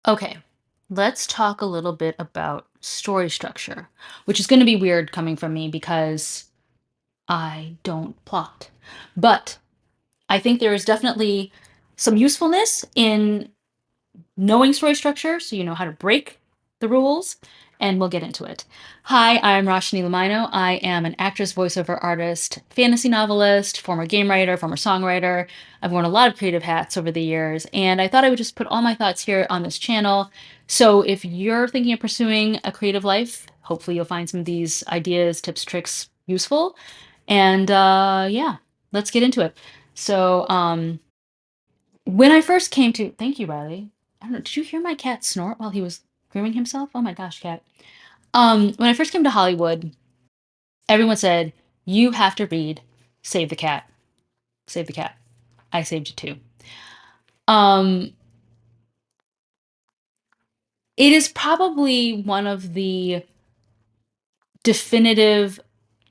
Okay, let's talk a little bit about story structure, which is going to be weird coming from me because I don't plot. But I think there is definitely some usefulness in knowing story structure so you know how to break the rules, and we'll get into it. Hi, I'm Roshni Lamino. I am an actress, voiceover artist, fantasy novelist, former game writer, former songwriter. I've worn a lot of creative hats over the years, and I thought I would just put all my thoughts here on this channel. So if you're thinking of pursuing a creative life, hopefully you'll find some of these ideas, tips, tricks useful. And yeah, let's get into it. So, when I first came to thank you, Riley. I don't know, did you hear my cat snort while he was grooming himself? Oh my gosh, cat. When I first came to Hollywood, everyone said, "You have to read Save the Cat. Save the Cat." I saved it too. Um, it is probably one of the definitive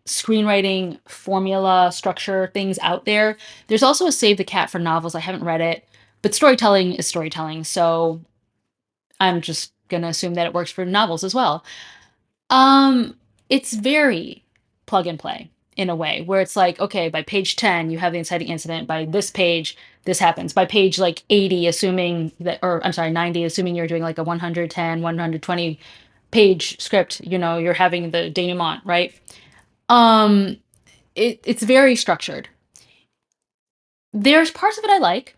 screenwriting formula structure things out there. There's also a Save the Cat for novels. I haven't read it, but storytelling is storytelling. So I'm just gonna assume that it works for novels as well. Um, it's very plug and play in a way where it's like, okay, by page 10, you have the inciting incident. By this page, this happens. By page like 80, assuming that, or I'm sorry, 90, assuming you're doing like a 110, 120 page script, you're having the denouement, right? Um, it's very structured. There's parts of it I like.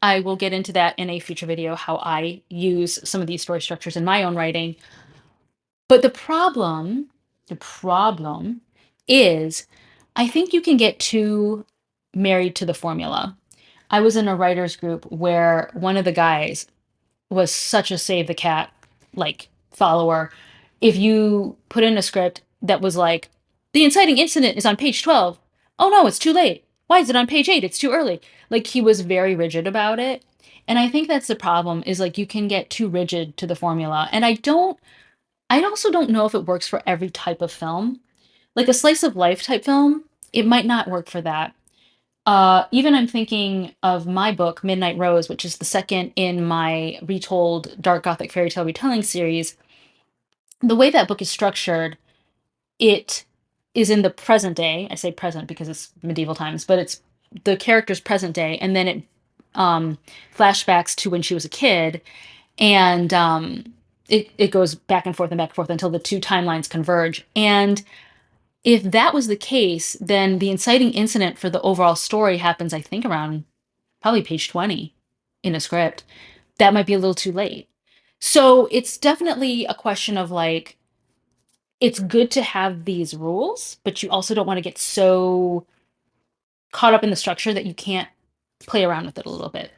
I will get into that in a future video, how I use some of these story structures in my own writing. But the problem is I think you can get too married to the formula. I was in a writers group where one of the guys was such a save the cat like follower. If you put in a script that was like, the inciting incident is on page 12. Oh no, it's too late. Why is it on page 8? It's too early. Like he was very rigid about it. And I think that's the problem is like you can get too rigid to the formula. And I also don't know if it works for every type of film. Like a slice of life type film, it might not work for that. Even I'm thinking of my book, Midnight Rose, which is the second in my retold dark gothic fairy tale retelling series. The way that book is structured, it is in the present day. I say present because it's medieval times, but it's the character's present day, and then it um, flashbacks to when she was a kid, and it goes back and forth until the two timelines converge. And if that was the case, then the inciting incident for the overall story happens, I think, around probably page 20 in a script. That might be a little too late. So it's definitely a question of like, it's good to have these rules, but you also don't want to get so caught up in the structure that you can't play around with it a little bit.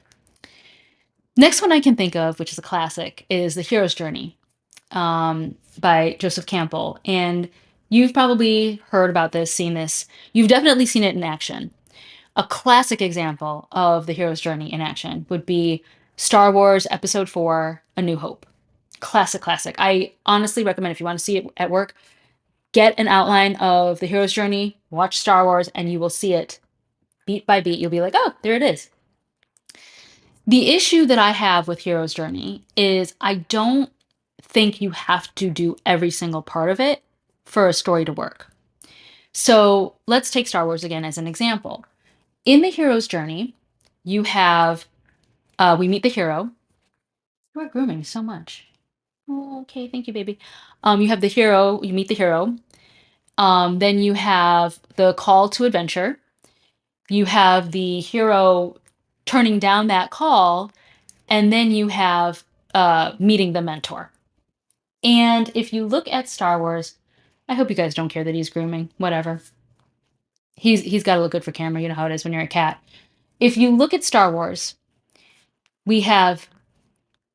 Next one I can think of, which is a classic, is The Hero's Journey by Joseph Campbell. And you've probably heard about this, seen this. You've definitely seen it in action. A classic example of the hero's journey in action would be Star Wars Episode 4, A New Hope. Classic, classic. I honestly recommend if you want to see it at work, get an outline of the hero's journey, watch Star Wars, and you will see it beat by beat. You'll be like, oh, there it is. The issue that I have with Hero's Journey is I don't think you have to do every single part of it for a story to work. So let's take Star Wars again as an example. In the hero's journey, you have we meet the hero. You are grooming so much. Oh, okay, thank you, baby. You have the hero. You meet the hero. Then you have the call to adventure. You have the hero turning down that call, and then you have meeting the mentor. And if you look at Star Wars, I hope you guys don't care that he's grooming. Whatever. He's got to look good for camera. You know how it is when you're a cat. If you look at Star Wars, we have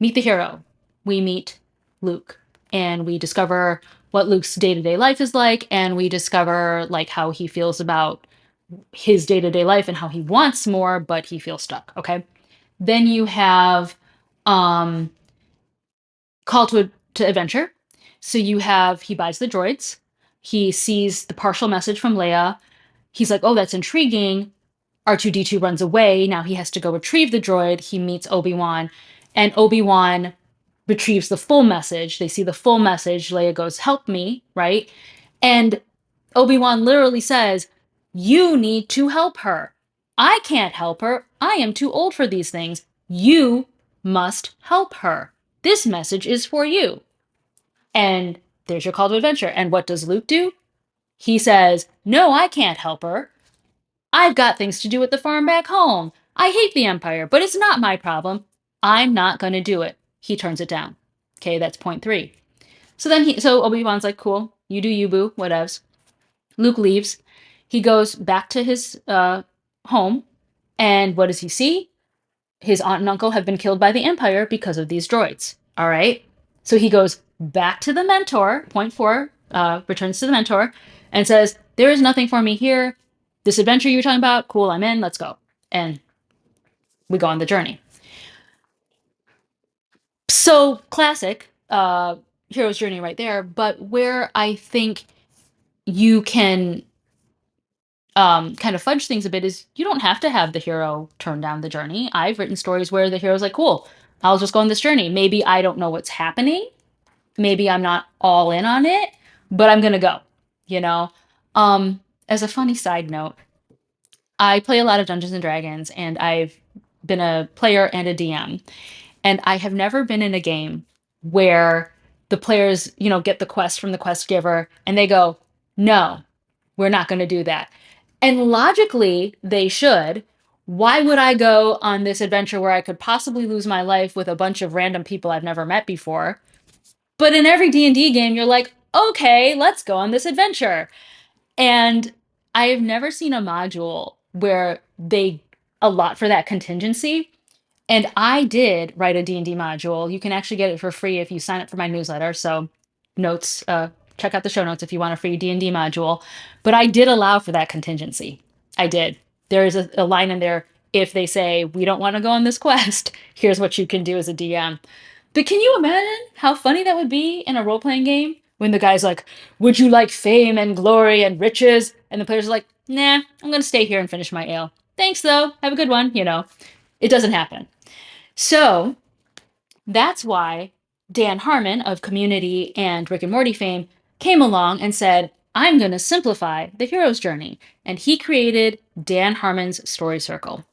meet the hero. We meet Luke, and we discover what Luke's day-to-day life is like, and we discover like how he feels about his day-to-day life and how he wants more, but he feels stuck. Okay. Then you have um call to adventure. So you have he buys the droids. He sees the partial message from Leia. He's like, oh, that's intriguing. R2D2 runs away. Now he has to go retrieve the droid. He meets Obi-Wan, and Obi-Wan retrieves the full message. They see the full message. Leia goes, "Help me," right? And Obi-Wan literally says, "You need to help her. I can't help her. I am too old for these things. You must help her. This message is for you." And there's your call to adventure. And what does Luke do? He says, "No, I can't help her. I've got things to do at the farm back home. I hate the Empire, but it's not my problem. I'm not going to do it." He turns it down. Okay, that's point three. So Obi-Wan's like, "Cool, you do you, boo, whatevs." Luke leaves. He goes back to his home, and what does he see? His aunt and uncle have been killed by the Empire because of these droids. All right. So he goes back to the mentor, point four, returns to the mentor, and says, "There is nothing for me here. This adventure you were talking about, cool, I'm in, let's go." And we go on the journey. So classic, hero's journey right there. But where I think you can kind of fudge things a bit is you don't have to have the hero turn down the journey. I've written stories where the hero's like, "Cool, I'll just go on this journey. Maybe I don't know what's happening. Maybe I'm not all in on it, but I'm gonna go," you know? As a funny side note, I play a lot of Dungeons and Dragons, and I've been a player and a DM. And I have never been in a game where the players, get the quest from the quest giver and they go, "No, we're not going to do that." And logically, they should. Why would I go on this adventure where I could possibly lose my life with a bunch of random people I've never met before? But in every D&D game, you're like, "Okay, let's go on this adventure." And I have never seen a module where they allot for that contingency. And I did write a D&D module. You can actually get it for free if you sign up for my newsletter. So notes, check out the show notes if you want a free D&D module. But I did allow for that contingency. I did. There is a line in there. If they say, "We don't want to go on this quest, here's what you can do as a DM." But can you imagine how funny that would be in a role-playing game when the guy's like, "Would you like fame and glory and riches?" And the players are like, "Nah, I'm going to stay here and finish my ale. Thanks, though. Have a good one." It doesn't happen. So that's why Dan Harmon of Community and Rick and Morty fame came along and said, "I'm going to simplify the hero's journey." And he created Dan Harmon's Story Circle.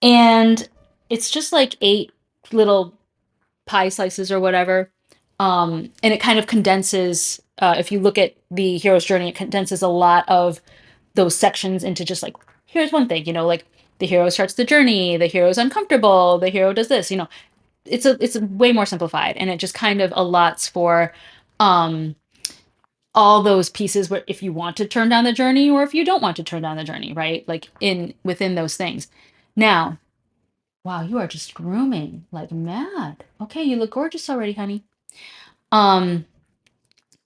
And it's just like 8 little pie slices or whatever. And it kind of condenses, if you look at the hero's journey, it condenses a lot of those sections into just like, here's one thing, like the hero starts the journey, the hero's uncomfortable, the hero does this, it's way more simplified, and it just kind of allots for um all those pieces where if you want to turn down the journey or if you don't want to turn down the journey, right? Like in within those things. Now, wow, you are just grooming like mad. Okay, you look gorgeous already, honey. Um,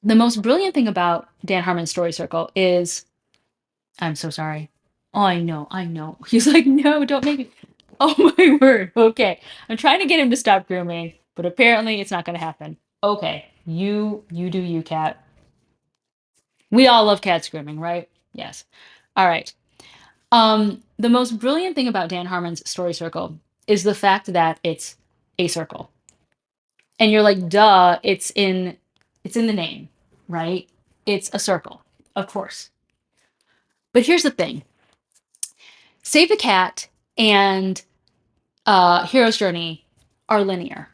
the most brilliant thing about Dan Harmon's Story Circle is, I'm so sorry. Oh, I know, I know. He's like, "No, don't make it." Oh my word. Okay. I'm trying to get him to stop grooming, but apparently it's not going to happen. Okay. You do you, cat. We all love cats grooming, right? Yes. All right. The most brilliant thing about Dan Harmon's Story Circle is the fact that it's a circle. And you're like, "Duh, it's in the name, right? It's a circle." Of course. But here's the thing. Save the Cat and Hero's Journey are linear.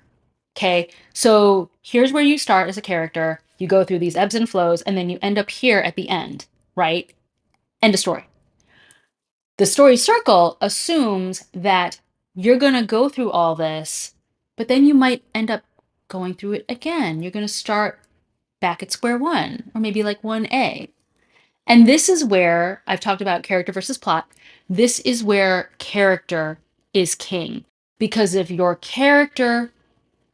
Okay, so here's where you start as a character. You go through these ebbs and flows, and then you end up here at the end, right? End of story. The story circle assumes that you're going to go through all this, but then you might end up going through it again. You're going to start back at square one, or maybe like 1A. And this is where I've talked about character versus plot. This is where character is king. Because if your character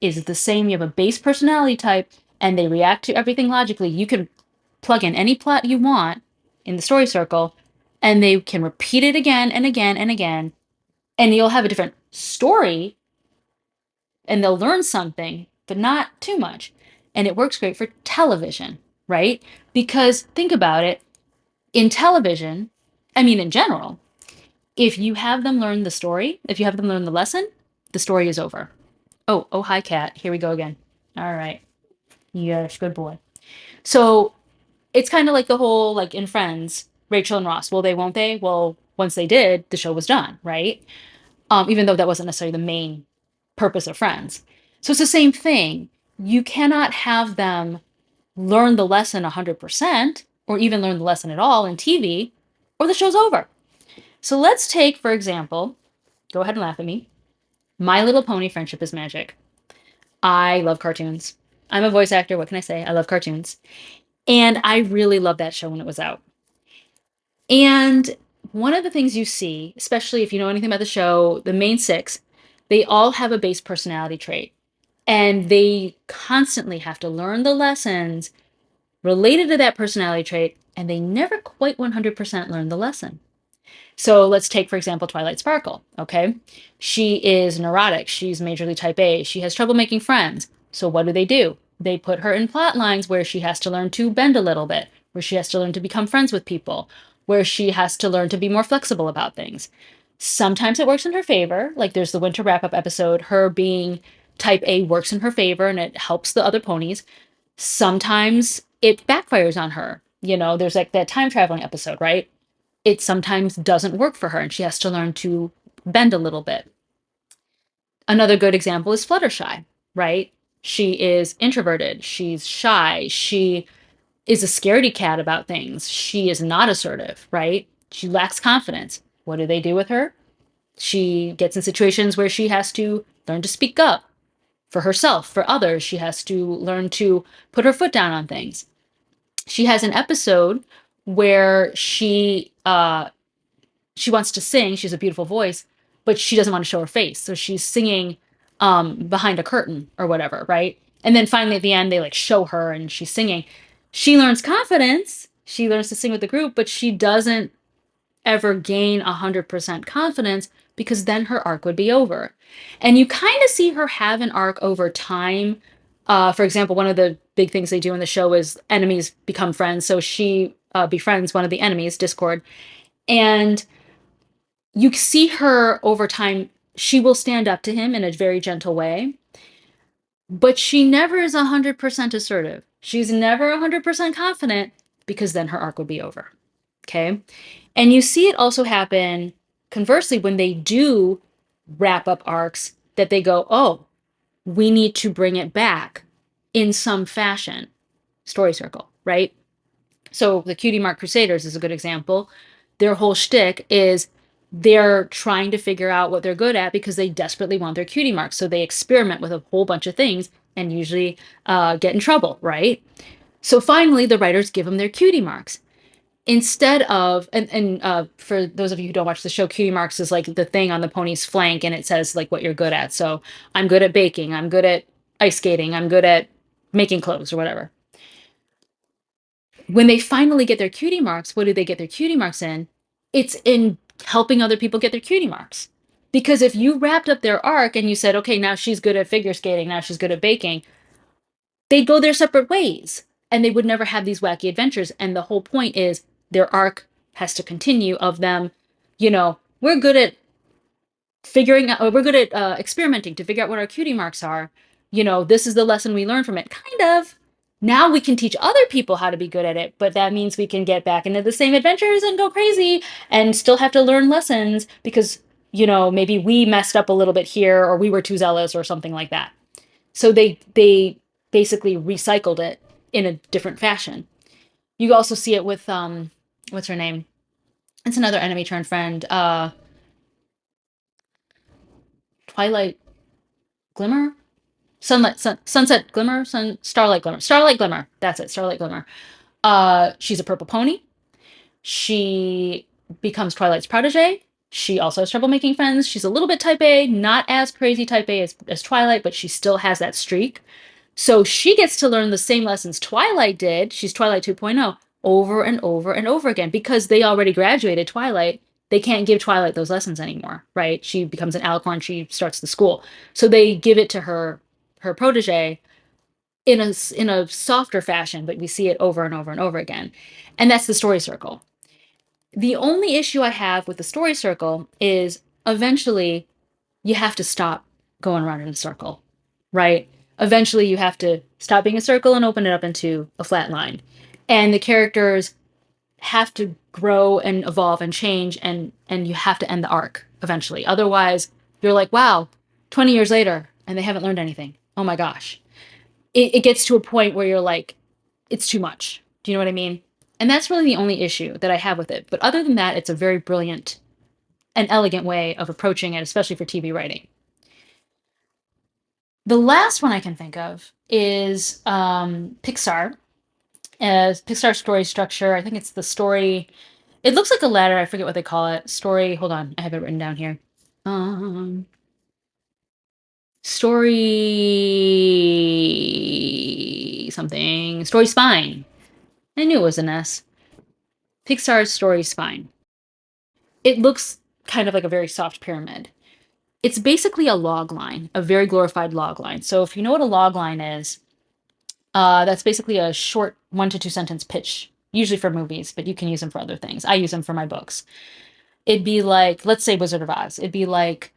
is the same, you have a base personality type, and they react to everything logically, you can plug in any plot you want in the story circle, and they can repeat it again and again and again, and you'll have a different story, and they'll learn something, but not too much. And it works great for television, right? Because think about it, in television, I mean, in general, if you have them learn the story, if you have them learn the lesson, the story is over. Oh, hi, cat. Here we go again. All right. Yes, good boy. So it's kind of like the whole, like in Friends, Rachel and Ross. Will they, won't they? Well, once they did, the show was done, right? Even though that wasn't necessarily the main purpose of Friends. So it's the same thing. You cannot have them learn the lesson 100% or even learn the lesson at all in TV, or the show's over. So let's take, for example, go ahead and laugh at me. My Little Pony Friendship is Magic. I love cartoons. I'm a voice actor. What can I say? I love cartoons. And I really loved that show when it was out. And one of the things you see, especially if you know anything about the show, the main six, they all have a base personality trait. And they constantly have to learn the lessons related to that personality trait, and they never quite 100% learn the lesson. So let's take, for example, Twilight Sparkle. Okay. She is neurotic. She's majorly type A. She has trouble making friends. So what do? They put her in plot lines where she has to learn to bend a little bit, where she has to learn to become friends with people, where she has to learn to be more flexible about things. Sometimes it works in her favor. Like there's the winter wrap up episode, her being type A works in her favor and it helps the other ponies. Sometimes it backfires on her. There's like that time traveling episode, right? It sometimes doesn't work for her and she has to learn to bend a little bit. Another good example is Fluttershy, right? She is introverted, she's shy, she is a scaredy cat about things. She is not assertive, right? She lacks confidence. What do they do with her? She gets in situations where she has to learn to speak up for herself, for others. She has to learn to put her foot down on things. She has an episode where she wants to sing. She has a beautiful voice, but she doesn't want to show her face. So she's singing behind a curtain or whatever, right? And then finally at the end, they like show her and she's singing. She learns confidence. She learns to sing with the group, but she doesn't ever gain 100% confidence because then her arc would be over. And you kind of see her have an arc over time. For example, one of the big things they do in the show is enemies become friends. So she befriends one of the enemies, Discord, and you see her over time. She will stand up to him in a very gentle way, but she never is 100% assertive. She's never 100% confident because then her arc would be over. Okay. And you see it also happen conversely when they do wrap up arcs that they go, oh, we need to bring it back in some fashion. Story circle, right? So the Cutie Mark Crusaders is a good example. Their whole shtick is they're trying to figure out what they're good at because they desperately want their cutie marks. So they experiment with a whole bunch of things and usually get in trouble, right? So finally, the writers give them their cutie marks instead of and for those of you who don't watch the show, cutie marks is like the thing on the pony's flank and it says like what you're good at. So I'm good at baking, I'm good at ice skating, I'm good at making clothes or whatever. When they finally get their cutie marks, what do they get their cutie marks in? It's in helping other people get their cutie marks. Because if you wrapped up their arc and you said, okay, now she's good at figure skating, now she's good at baking, they'd go their separate ways and they would never have these wacky adventures. And the whole point is their arc has to continue of them, we're good at figuring out, we're good at experimenting to figure out what our cutie marks are. This is the lesson we learned from it. Kind of. Now we can teach other people how to be good at it, but that means we can get back into the same adventures and go crazy and still have to learn lessons because, maybe we messed up a little bit here or we were too zealous or something like that. So they basically recycled it in a different fashion. You also see it with what's her name? It's another enemy turned friend. Twilight Glimmer? Sunset Glimmer? Starlight Glimmer. Starlight Glimmer. That's it, Starlight Glimmer. She's a purple pony. She becomes Twilight's protege. She also has trouble making friends. She's a little bit type A, not as crazy type A as Twilight, but she still has that streak. So she gets to learn the same lessons Twilight did. She's Twilight 2.0 over and over and over again because they already graduated Twilight. They can't give Twilight those lessons anymore, right? She becomes an alicorn. She starts the school. So they give it to her protege in a softer fashion, but we see it over and over and over again. And that's the story circle. The only issue I have with the story circle is eventually you have to stop going around in a circle. right? Eventually, you have to stop being a circle and open it up into a flat line. And the characters have to grow and evolve and change, and you have to end the arc eventually. Otherwise, you're like, wow, 20 years later, and they haven't learned anything. Oh my gosh. It gets to a point where you're like, it's too much. Do you know what I mean? And that's really the only issue that I have with it. But other than that, it's a very brilliant and elegant way of approaching it, especially for TV writing. The last one I can think of is Pixar. As Pixar story structure, I think it's the story. It looks like a ladder. I forget what they call it. Story. Hold on, I have it written down here. Um, story something. Story spine. I knew it was an S. Pixar's story spine. It looks kind of like a very soft pyramid. It's basically a log line, a very glorified log line. So if you know what a log line is, that's basically a short 1 to 2 sentence pitch, usually for movies, but you can use them for other things. I use them for my books. It'd be like, let's say Wizard of Oz. It'd be like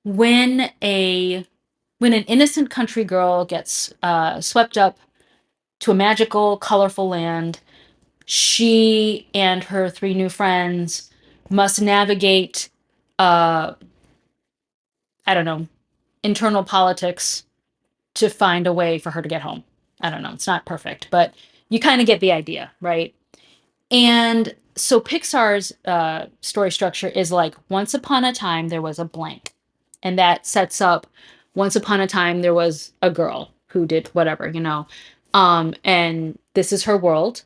when a when an innocent country girl gets swept up to a magical, colorful land, she and her three new friends must navigate, uh, I don't know, internal politics to find a way for her to get home. I don't know. It's not perfect, but you kind of get the idea, right? And so Pixar's story structure is like once upon a time there was a blank. And that sets up once upon a time there was a girl who did whatever, you know. And this is her world.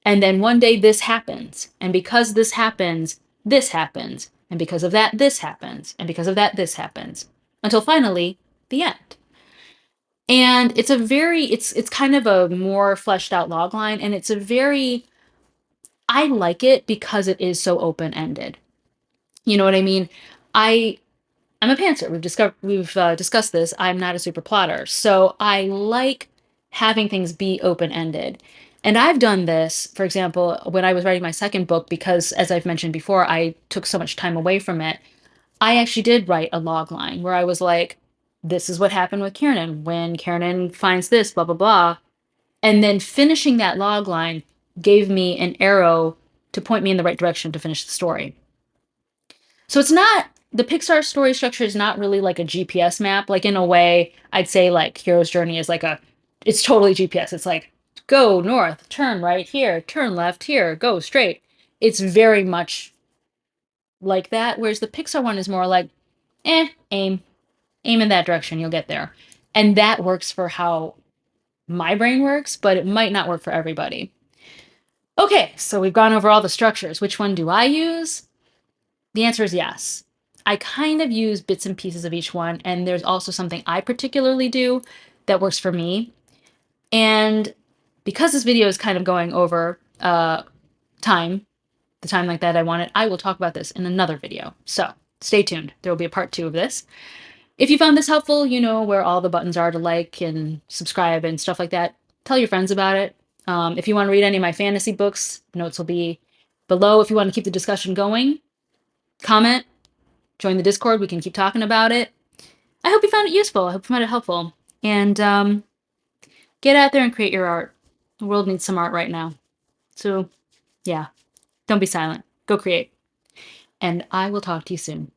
And then one day this happens. And because this happens, this happens. And because of that, this happens. And because of that, this happens. Until finally, the end. And it's kind of a more fleshed out log line, and it's a very I like it because it is so open ended. You know what I mean? I I'm a pantser. We've discussed this. I'm not a super plotter, so I like having things be open ended. And I've done this, for example, when I was writing my second book, because as I've mentioned before, I took so much time away from it. I actually did write a log line where I was like, this is what happened with Kiernan when Kiernan finds this, blah, blah, blah. And then finishing that log line gave me an arrow to point me in the right direction to finish the story. So it's not the Pixar story structure is not really like a GPS map. Like in a way, I'd say like Hero's Journey is like a it's totally GPS. It's like go north, turn right here, turn left here, go straight. It's very much like that. Whereas the Pixar one is more like, aim in that direction, you'll get there. And that works for how my brain works, but it might not work for everybody. Okay, so we've gone over all the structures. Which one do I use? The answer is yes. I kind of use bits and pieces of each one, and there's also something I particularly do that works for me. And because this video is kind of going over time, the time like that I wanted, I will talk about this in another video. So stay tuned. There will be a part 2 of this. If you found this helpful, you know where all the buttons are to like and subscribe and stuff like that. Tell your friends about it. If you want to read any of my fantasy books, notes will be below. If you want to keep the discussion going, comment, join the Discord. We can keep talking about it. I hope you found it useful. I hope you found it helpful. And get out there and create your art. The world needs some art right now. So, yeah, don't be silent. Go create. And I will talk to you soon.